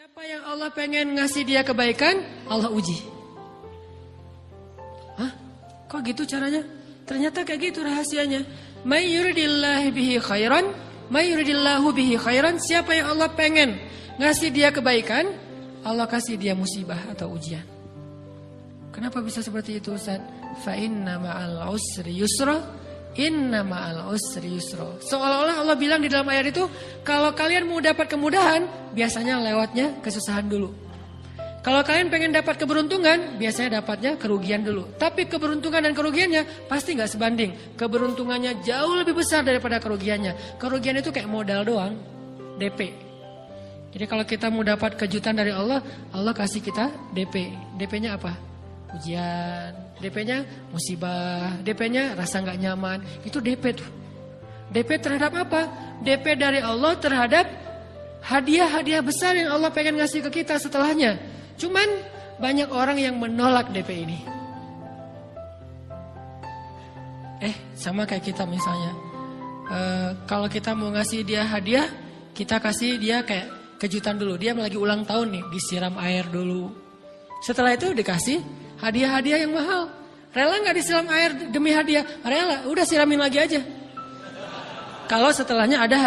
Siapa yang Allah pengen ngasih dia kebaikan, Allah uji. Hah? Kok gitu caranya? Ternyata kayak gitu rahasianya. May yuridillahu bihi khairan, may yuridillahu bihi khairan. Siapa yang Allah pengen ngasih dia kebaikan, Allah kasih dia musibah atau ujian. Kenapa bisa seperti itu, Ustaz? Fa inna ma'al usri yusra, inna ma'al usri yusra. Seolah-olah Allah bilang di dalam ayat itu, kalau kalian mau dapat kemudahan, biasanya lewatnya kesusahan dulu. Kalau kalian pengen dapat keberuntungan, biasanya dapatnya kerugian dulu. Tapi keberuntungan dan kerugiannya pasti gak sebanding. Keberuntungannya jauh lebih besar daripada kerugiannya. Kerugian itu kayak modal doang, DP. Jadi kalau kita mau dapat kejutan dari Allah, Allah kasih kita DP. DP-nya apa? Ujian, DP-nya musibah, DP-nya rasa gak nyaman. Itu DP tuh. DP terhadap apa? DP dari Allah terhadap hadiah-hadiah besar yang Allah pengen ngasih ke kita setelahnya. Cuman banyak orang yang menolak DP ini. Sama kayak kita misalnya. Kalau kita mau ngasih dia hadiah, kita kasih dia kayak kejutan dulu. Dia lagi ulang tahun nih, disiram air dulu. Setelah itu dikasih hadiah-hadiah yang mahal. Rela gak disiram air demi hadiah? Rela, udah siramin lagi aja. Kalau setelahnya ada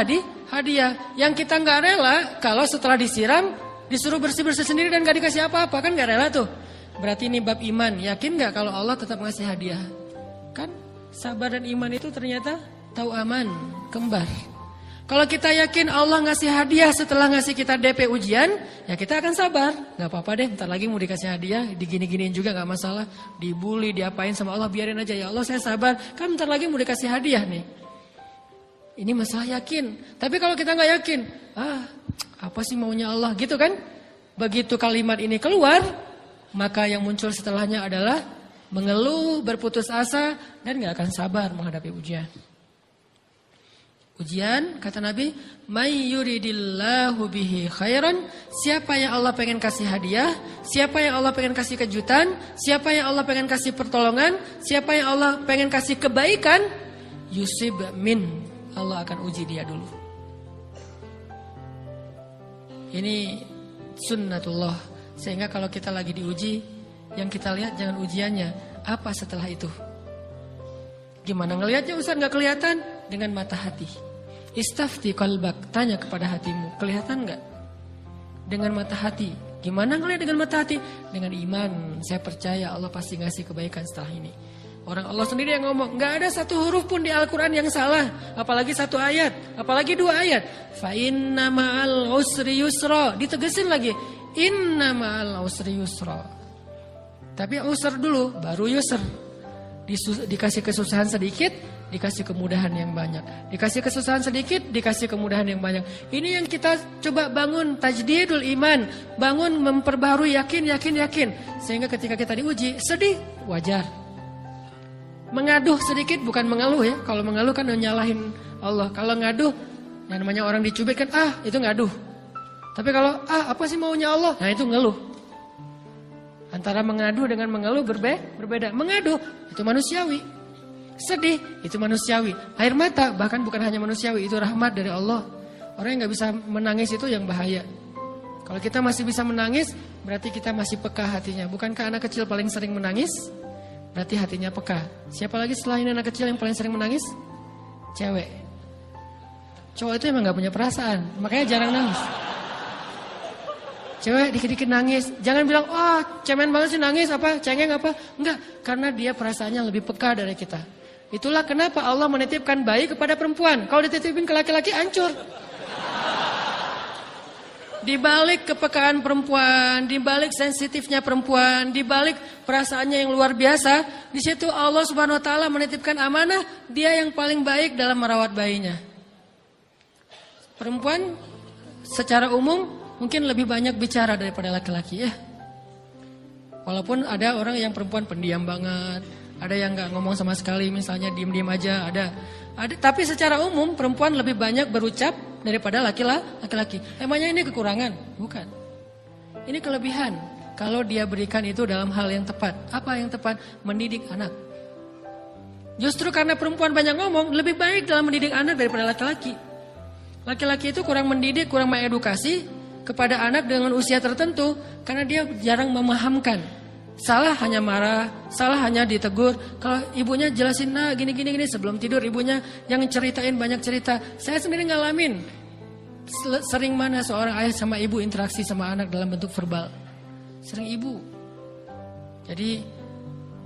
hadiah. Yang kita gak rela, kalau setelah disiram, disuruh bersih-bersih sendiri dan gak dikasih apa-apa. Kan gak rela tuh. Berarti ini bab iman. Yakin gak kalau Allah tetap ngasih hadiah? Kan sabar dan iman itu ternyata tahu aman, kembar. Kalau kita yakin Allah ngasih hadiah setelah ngasih kita DP ujian, ya kita akan sabar. Gak apa-apa deh, bentar lagi mau dikasih hadiah, digini-giniin juga gak masalah. Dibully, diapain sama Allah, biarin aja. Ya Allah saya sabar, kan bentar lagi mau dikasih hadiah nih. Ini masalah yakin. Tapi kalau kita gak yakin, apa sih maunya Allah gitu kan? Begitu kalimat ini keluar, maka yang muncul setelahnya adalah mengeluh, berputus asa, dan gak akan sabar menghadapi ujian. Ujian, kata Nabi, may yuridillahu bihi khairan. Siapa yang Allah pengen kasih hadiah, siapa yang Allah pengen kasih kejutan, siapa yang Allah pengen kasih pertolongan, siapa yang Allah pengen kasih kebaikan, yusib min, Allah akan uji dia dulu. Ini sunnatullah. Sehingga kalau kita lagi diuji, yang kita lihat jangan ujiannya, apa setelah itu. Gimana ngelihatnya Ustaz, gak kelihatan? Dengan mata hati. Istafti qalbak, tanya kepada hatimu, kelihatan enggak? Dengan mata hati. Gimana ngelihat dengan mata hati? Dengan iman, saya percaya Allah pasti ngasih kebaikan setelah ini. Orang Allah sendiri yang ngomong, enggak ada satu huruf pun di Al-Quran yang salah. Apalagi satu ayat, apalagi dua ayat. Fa inna ma'al usri yusra. Ditegesin lagi, inna ma'al usri yusra. Tapi usr dulu, baru yusr. Dikasih kesusahan sedikit, dikasih kemudahan yang banyak. Dikasih kesusahan sedikit, dikasih kemudahan yang banyak. Ini yang kita coba bangun tajdidul iman. Bangun memperbarui yakin. Sehingga ketika kita diuji, sedih, wajar. Mengaduh sedikit, bukan mengeluh ya. Kalau mengeluh kan nyalahin Allah. Kalau ngaduh, yang namanya orang dicubit kan, itu ngaduh. Tapi kalau, apa sih maunya Allah? Nah itu ngeluh. Antara mengadu dengan mengeluh berbeda. Mengaduh, itu manusiawi. Sedih, itu manusiawi. Air mata, bahkan bukan hanya manusiawi, itu rahmat dari Allah. Orang yang gak bisa menangis itu yang bahaya. Kalau kita masih bisa menangis, berarti kita masih peka hatinya. Bukankah anak kecil paling sering menangis? Berarti hatinya peka. Siapa lagi selain anak kecil yang paling sering menangis? Cewek. Cowok itu emang gak punya perasaan, makanya jarang nangis. Cewek dikit-dikit nangis. Jangan bilang, cemen banget sih nangis, cengeng apa. Enggak, karena dia perasaannya lebih peka dari kita. Itulah kenapa Allah menitipkan bayi kepada perempuan. Kalau dititipin ke laki-laki, hancur. Di balik kepekaan perempuan, di balik sensitifnya perempuan, di balik perasaannya yang luar biasa, di situ Allah Subhanahu wa taala menitipkan amanah, dia yang paling baik dalam merawat bayinya. Perempuan secara umum mungkin lebih banyak bicara daripada laki-laki ya. Walaupun ada orang yang perempuan pendiam banget, ada yang gak ngomong sama sekali, misalnya diem-diem aja, ada. Tapi secara umum perempuan lebih banyak berucap daripada laki-laki. Emangnya ini kekurangan? Bukan. Ini kelebihan. Kalau dia berikan itu dalam hal yang tepat. Apa yang tepat? Mendidik anak. Justru karena perempuan banyak ngomong, lebih baik dalam mendidik anak daripada laki-laki. Laki-laki itu kurang mendidik, kurang mengedukasi. kepada anak dengan usia tertentu karena dia jarang memahamkan. Salah hanya marah, salah hanya ditegur. Kalau ibunya jelasin, nah gini sebelum tidur ibunya yang ceritain banyak cerita. Saya sendiri ngalamin. Sering mana seorang ayah sama ibu interaksi sama anak dalam bentuk verbal. Sering ibu. Jadi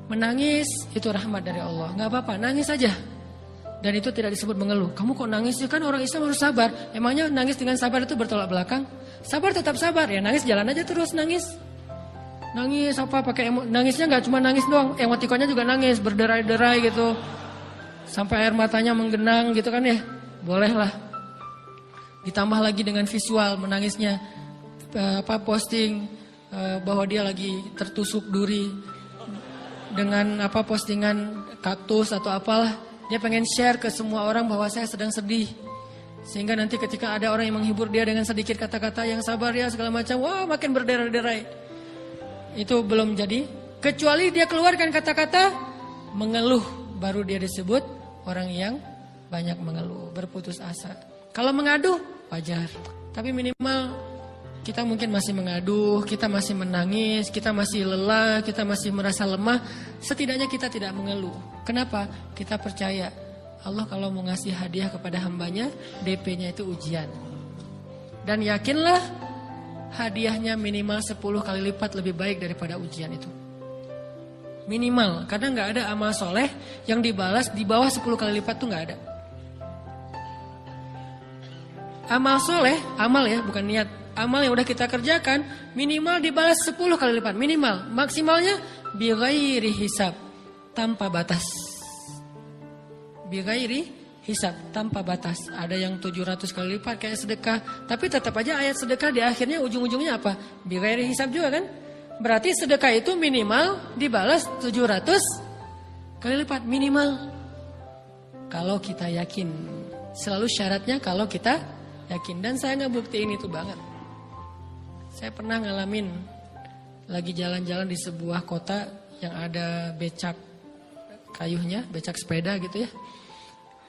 menangis itu rahmat dari Allah. Gak apa-apa, nangis aja. Dan itu tidak disebut mengeluh. Kamu kok nangis sih? Kan orang Islam harus sabar. Emangnya nangis dengan sabar itu bertolak belakang? Sabar tetap sabar. Ya nangis jalan aja terus nangis. Nangis apa pakai nangisnya nggak cuma nangis doang, emotikonnya juga nangis, berderai-derai gitu. Sampai air matanya menggenang gitu kan ya. Bolehlah. Ditambah lagi dengan visual menangisnya posting bahwa dia lagi tertusuk duri dengan postingan kaktus atau apalah. Dia pengen share ke semua orang bahwa saya sedang sedih. Sehingga nanti ketika ada orang yang menghibur dia dengan sedikit kata-kata yang sabar ya segala macam, wah makin berderai-derai. Itu belum jadi. Kecuali dia keluarkan kata-kata mengeluh, baru dia disebut orang yang banyak mengeluh, berputus asa. Kalau mengadu wajar. Tapi minimal kita mungkin masih mengadu, kita masih menangis, kita masih lelah, kita masih merasa lemah. Setidaknya kita tidak mengeluh. Kenapa? Kita percaya Allah kalau mau ngasih hadiah kepada hambanya, DP-nya itu ujian. Dan yakinlah hadiahnya minimal 10 kali lipat lebih baik daripada ujian itu. Minimal, karena gak ada amal soleh yang dibalas di bawah 10 kali lipat tuh gak ada. Amal soleh, amal ya bukan niat. Amal yang udah kita kerjakan minimal dibalas 10 kali lipat. Minimal, maksimalnya bighairi hisab, tanpa batas. Bighairi hisab, tanpa batas. Ada yang 700 kali lipat kayak sedekah. Tapi tetap aja ayat sedekah di akhirnya ujung-ujungnya apa? Bighairi hisab juga kan? Berarti sedekah itu minimal dibalas 700 kali lipat. Minimal. Kalau kita yakin. Selalu syaratnya kalau kita yakin. Dan saya ngebuktiin itu banget. Saya pernah ngalamin lagi jalan-jalan di sebuah kota yang ada becak kayuhnya, becak sepeda gitu ya.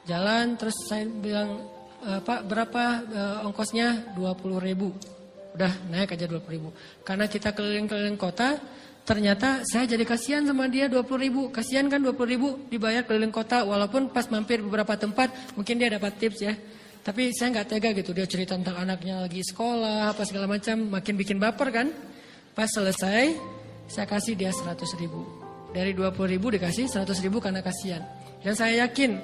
Jalan terus saya bilang, Pak berapa ongkosnya? 20.000. Udah naik aja 20.000. Karena kita keliling-keliling kota, ternyata saya jadi kasihan sama dia 20.000. Kasihan kan 20.000 dibayar keliling kota, walaupun pas mampir beberapa tempat mungkin dia dapat tips ya. Tapi saya nggak tega gitu, dia cerita tentang anaknya lagi sekolah, apa segala macam, makin bikin baper kan. Pas selesai, saya kasih dia 100.000. Dari 20.000 dikasih 100.000 karena kasihan. Dan saya yakin,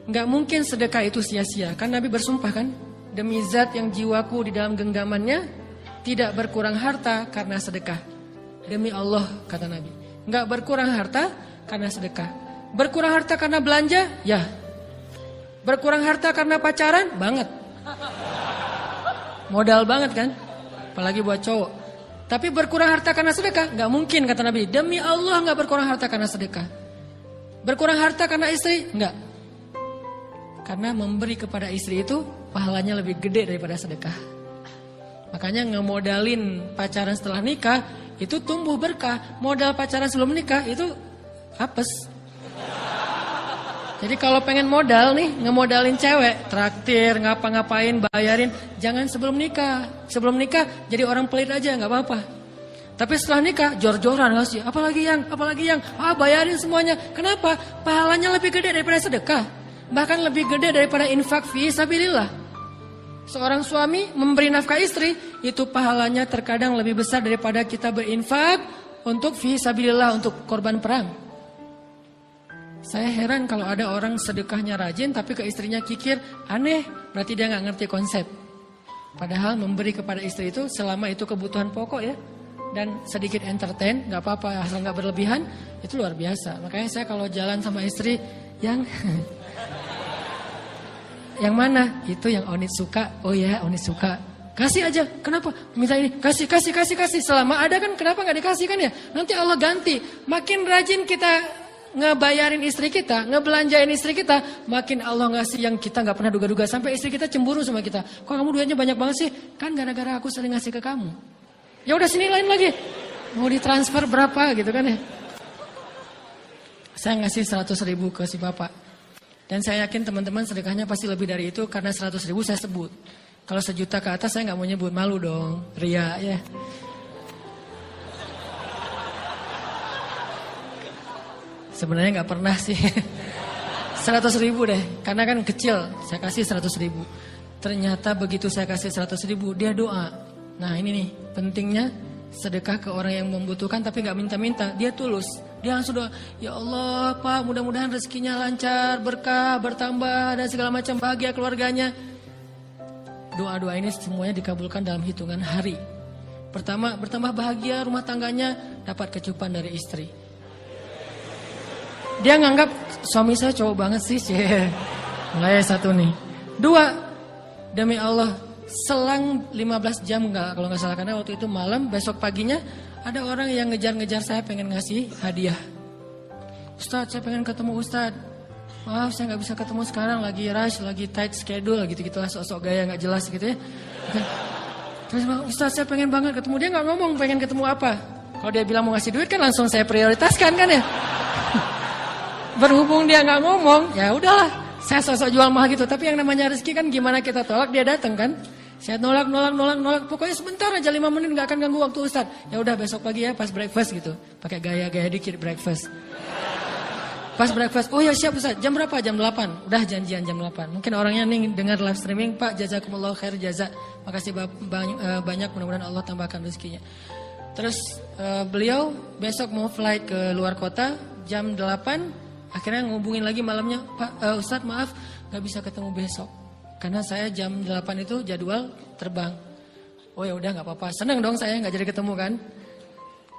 nggak mungkin sedekah itu sia-sia. Kan Nabi bersumpah kan, demi zat yang jiwaku di dalam genggamannya, tidak berkurang harta karena sedekah. Demi Allah, kata Nabi. Nggak berkurang harta karena sedekah. Berkurang harta karena belanja? Ya. Berkurang harta karena pacaran? Banget. Modal banget kan? Apalagi buat cowok. Tapi berkurang harta karena sedekah? Gak mungkin kata Nabi. Demi Allah gak berkurang harta karena sedekah. Berkurang harta karena istri? Enggak. Karena memberi kepada istri itu pahalanya lebih gede daripada sedekah. Makanya ngemodalin pacaran setelah nikah itu tumbuh berkah. Modal pacaran sebelum nikah itu apes. Jadi kalau pengen modal nih, ngemodalin cewek, traktir, ngapa-ngapain, bayarin, jangan sebelum nikah. Sebelum nikah jadi orang pelit aja, nggak apa-apa. Tapi setelah nikah, jor-joran ngasih, apalagi yang, bayarin semuanya. Kenapa? Pahalanya lebih gede daripada sedekah. Bahkan lebih gede daripada infak fi sabilillah. Seorang suami memberi nafkah istri, itu pahalanya terkadang lebih besar daripada kita berinfak untuk fi sabilillah, untuk korban perang. Saya heran kalau ada orang sedekahnya rajin tapi ke istrinya kikir, aneh, berarti dia gak ngerti konsep. Padahal memberi kepada istri itu selama itu kebutuhan pokok ya, dan sedikit entertain, gak apa-apa asal gak berlebihan, itu luar biasa. Makanya saya kalau jalan sama istri yang mana? Itu yang Onit suka. Oh ya Onit suka. Kasih aja, kenapa? Minta ini, kasih. Selama ada kan kenapa gak dikasih kan ya? Nanti Allah ganti. Makin rajin kita ngebayarin istri kita, ngebelanjain istri kita, makin Allah ngasih yang kita gak pernah duga-duga. Sampai istri kita cemburu sama kita. Kok kamu duitnya banyak banget sih? Kan gara-gara aku sering ngasih ke kamu. Ya udah sini lain lagi. Mau ditransfer berapa gitu kan ya. Saya ngasih 100.000 ke si bapak. Dan saya yakin teman-teman sedekahnya pasti lebih dari itu. Karena 100.000 saya sebut. Kalau 1 juta ke atas saya nggak mau nyebut, malu dong, ria ya. Sebenarnya nggak pernah sih. 100 ribu deh, karena kan kecil, saya kasih 100 ribu. Ternyata begitu saya kasih 100 ribu, dia doa. Nah ini nih, pentingnya sedekah ke orang yang membutuhkan tapi nggak minta-minta, dia tulus. Dia langsung doa, ya Allah Pak, mudah-mudahan rezekinya lancar, berkah, bertambah, dan segala macam, bahagia keluarganya. Doa-doa ini semuanya dikabulkan dalam hitungan hari. Pertama, bertambah bahagia rumah tangganya, dapat kecupan dari istri. Dia nganggap suami saya cowok banget sih. Mulai 1 nih. 2, demi Allah, selang 15 jam kalau nggak salah, karena waktu itu malam, besok paginya ada orang yang ngejar-ngejar saya pengen ngasih hadiah. Ustadz, saya pengen ketemu Ustadz. Maaf, saya nggak bisa ketemu sekarang, lagi rush, lagi tight schedule, gitu-gitulah, sok-sok gaya nggak jelas gitu ya. Terus Ustadz, saya pengen banget ketemu. Dia nggak ngomong pengen ketemu apa. Kalau dia bilang mau ngasih duit kan langsung saya prioritaskan kan ya. Berhubung dia nggak ngomong, ya udahlah, saya sosok jual mahal gitu. Tapi yang namanya rezeki kan gimana kita tolak, dia datang kan. Saya nolak. Pokoknya sebentar aja, 5 menit nggak akan ganggu waktu Ustadz. Ya udah besok pagi ya pas breakfast gitu. Pakai gaya-gaya dikit breakfast. Pas breakfast, oh ya siap Ustadz. Jam berapa? Jam 8. Udah janjian jam 8. Mungkin orangnya nih dengar live streaming, Pak jazakumullah khair jaza. Makasih banyak, mudah-mudahan Allah tambahkan rezekinya. Terus beliau besok mau flight ke luar kota jam 8. Akhirnya ngubungin lagi malamnya, Pak Ustadz maaf gak bisa ketemu besok. Karena saya jam 8 itu jadwal terbang. Oh ya udah gak apa-apa. Seneng dong saya gak jadi ketemu kan.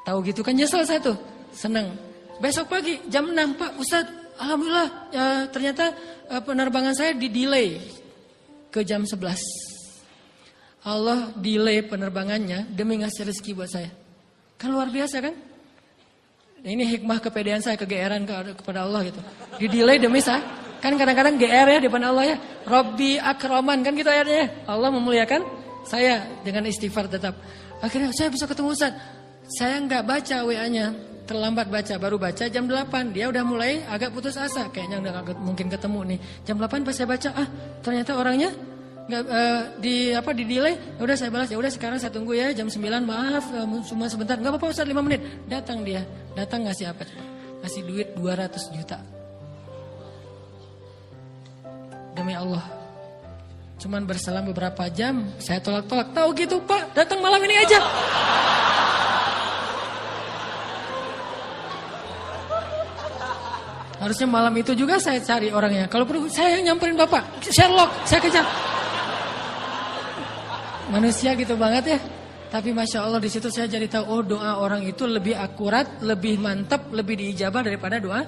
Tahu gitu kan nyesel saya tuh. Seneng. Besok pagi jam 6, Pak Ustadz alhamdulillah ternyata penerbangan saya di-delay ke jam 11. Allah delay penerbangannya demi ngasih rezeki buat saya. Kan luar biasa kan. Ini hikmah kepedean saya, kegeeran kepada Allah gitu. Di-delay demi saya. Kan kadang-kadang GR ya di depan Allah ya. Robbi akroman kan gitu ayatnya. Allah memuliakan saya dengan istighfar tetap. Akhirnya saya bisa ketemu Ustaz. Saya nggak baca WA-nya. Terlambat baca, baru baca jam 8. Dia udah mulai agak putus asa. Kayaknya udah gak mungkin ketemu nih. Jam 8 pas saya baca, ternyata orangnya nggak di delay. Ya udah saya balas, ya udah sekarang saya tunggu ya jam 9. Maaf cuma sebentar. Nggak apa-apa Ustaz, 5 menit. Datang dia. Datang ngasih apa? Ngasih duit 200 juta. Demi Allah. Cuman berselang beberapa jam, saya tolak-tolak. Tahu gitu Pak, datang malam ini aja. Harusnya malam itu juga saya cari orangnya. Kalau perlu saya yang nyamperin Bapak. Sherlock, saya kejar. Manusia gitu banget ya. Tapi Masya Allah di situ saya jadi tahu, oh doa orang itu lebih akurat, lebih mantap, lebih diijabah daripada doa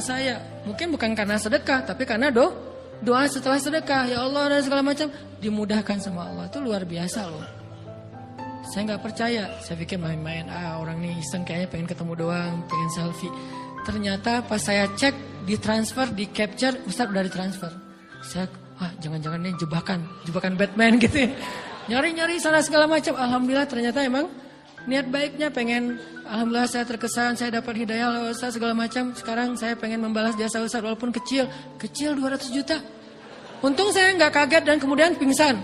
saya. Mungkin bukan karena sedekah, tapi karena doa setelah sedekah. Ya Allah dan segala macam dimudahkan sama Allah. Itu luar biasa loh. Saya nggak percaya. Saya pikir main-main. Orang ini iseng kayaknya pengen ketemu doang, pengen selfie. Ternyata pas saya cek, ditransfer, di capture, Ustaz udah ditransfer. Saya, jangan-jangan ini jebakan Batman gitu ya. Nyari-nyari sana segala macam. Alhamdulillah ternyata emang niat baiknya pengen, alhamdulillah saya terkesan, saya dapat hidayah oleh Ustaz segala macam. Sekarang saya pengen membalas jasa Ustaz walaupun kecil 200 juta. Untung saya nggak kaget dan kemudian pingsan.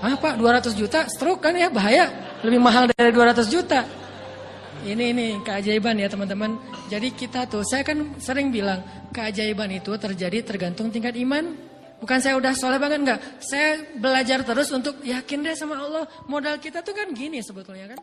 Pak 200 juta stroke kan ya, bahaya. Lebih mahal dari 200 juta. Ini keajaiban ya teman-teman. Jadi kita tuh, saya kan sering bilang keajaiban itu terjadi tergantung tingkat iman. Bukan saya udah soleh banget, enggak. Saya belajar terus untuk yakin deh sama Allah. Modal kita tuh kan gini sebetulnya kan.